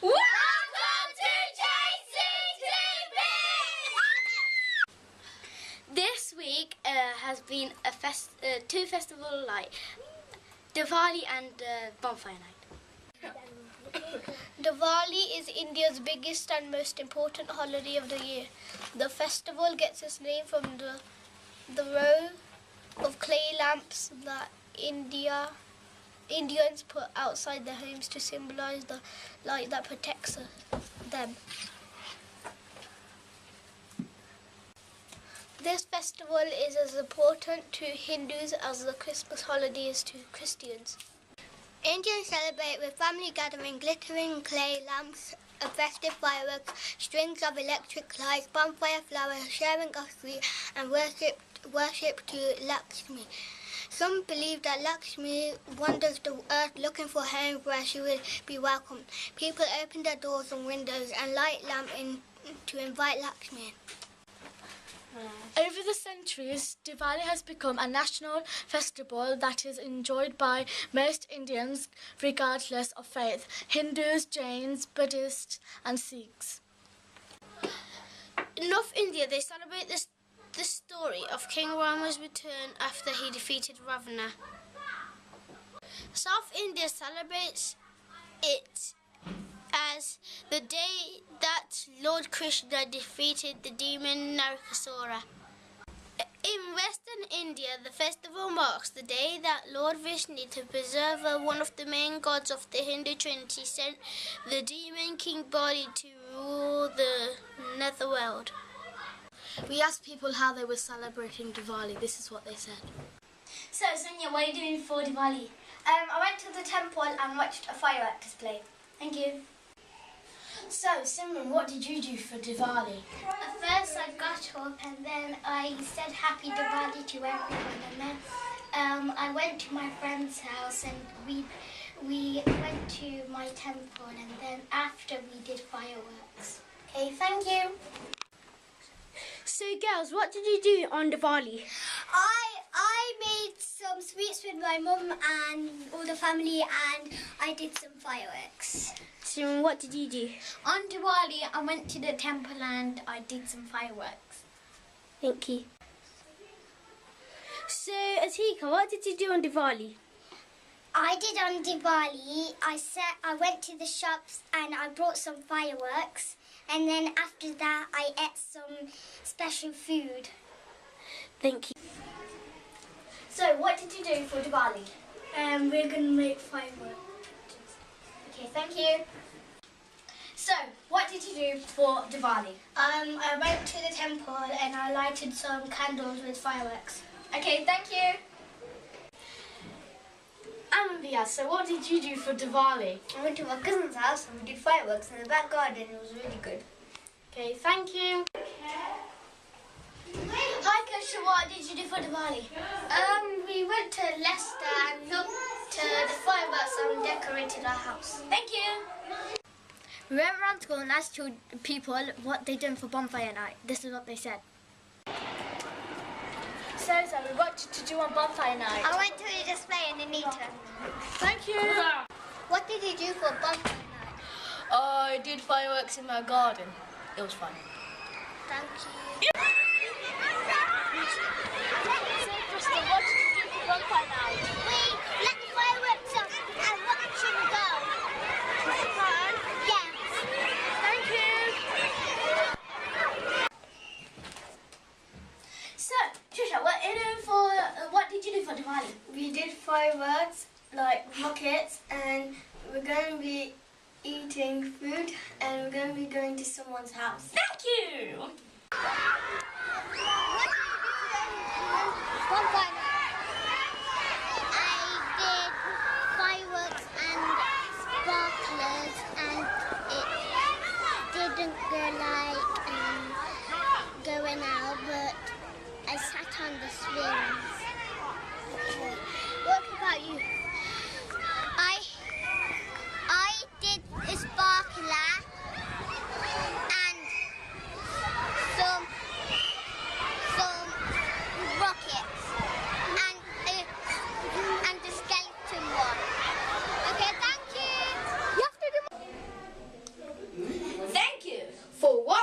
Welcome to JCTV! This week has been two festivals like Diwali and Bonfire Night. Diwali is India's biggest and most important holiday of the year. The festival gets its name from the row of clay lamps that Indians put outside their homes to symbolize the light that protects them. This festival is as important to Hindus as the Christmas holiday is to Christians. Indians celebrate with family gathering, glittering clay lamps, festive fireworks, strings of electric lights, bonfire flowers, sharing of sweets, and worship to Lakshmi. Some believe that Lakshmi wanders the earth looking for homes where she will be welcomed. People open their doors and windows and light lamps to invite Lakshmi in. Over the centuries, Diwali has become a national festival that is enjoyed by most Indians regardless of faith: Hindus, Jains, Buddhists and Sikhs. In North India, they celebrate the story of King Rama's return after he defeated Ravana. South India celebrates it as the day that Lord Krishna defeated the demon Narakasura. In Western India, the festival marks the day that Lord Vishnu, the preserver, one of the main gods of the Hindu Trinity, sent the demon King Bali to rule the netherworld. We asked people how they were celebrating Diwali. This is what they said. So, Sonia, what are you doing for Diwali? I went to the temple and watched a firework display. Thank you. So, Simran, what did you do for Diwali? At first I got up and then I said Happy Diwali to everyone, and then I went to my friend's house and we went to my temple, and then after we did fireworks. Okay, thank you. So, girls, what did you do on Diwali? I made some sweets with my mum and all the family, and I did some fireworks. Simran, what did you do? On Diwali, I went to the temple and I did some fireworks. Thank you. So, Atika, what did you do on Diwali? I did on Diwali. I went to the shops and I brought some fireworks, and then after that I ate some special food. Thank you. So, what did you do for Diwali? We're going to make fireworks. Okay, thank you. So, what did you do for Diwali? I went to the temple and I lighted some candles with fireworks. Okay, thank you. Anvia, so what did you do for Diwali? I went to my cousin's house and we did fireworks in the back garden. It was really good. Okay, thank you. Hi, Kusha, what did you do for Diwali? We went to Leicester and looked at the fireworks and decorated our house. Thank you. We went around school and asked people what they done for Bonfire Night. This is what they said. So, what did you do on Bonfire Night? I went to the display in Anita. Thank you. What did you do for Bonfire Night? I did fireworks in my garden. It was fun. Thank you. So, Kristen, what did you do for Bonfire Night? We let the fireworks off and watched them go. Was it fun? Yes. Thank you. So, Trisha, what did you do for Diwali? We did fireworks, like rockets, and we're going to be eating food, and we're going to be going to someone's house. Thank you. Bonfire night. I did fireworks and sparklers, and it didn't go like going out, but I sat on the swings. What about you? I did a sparkler and some For what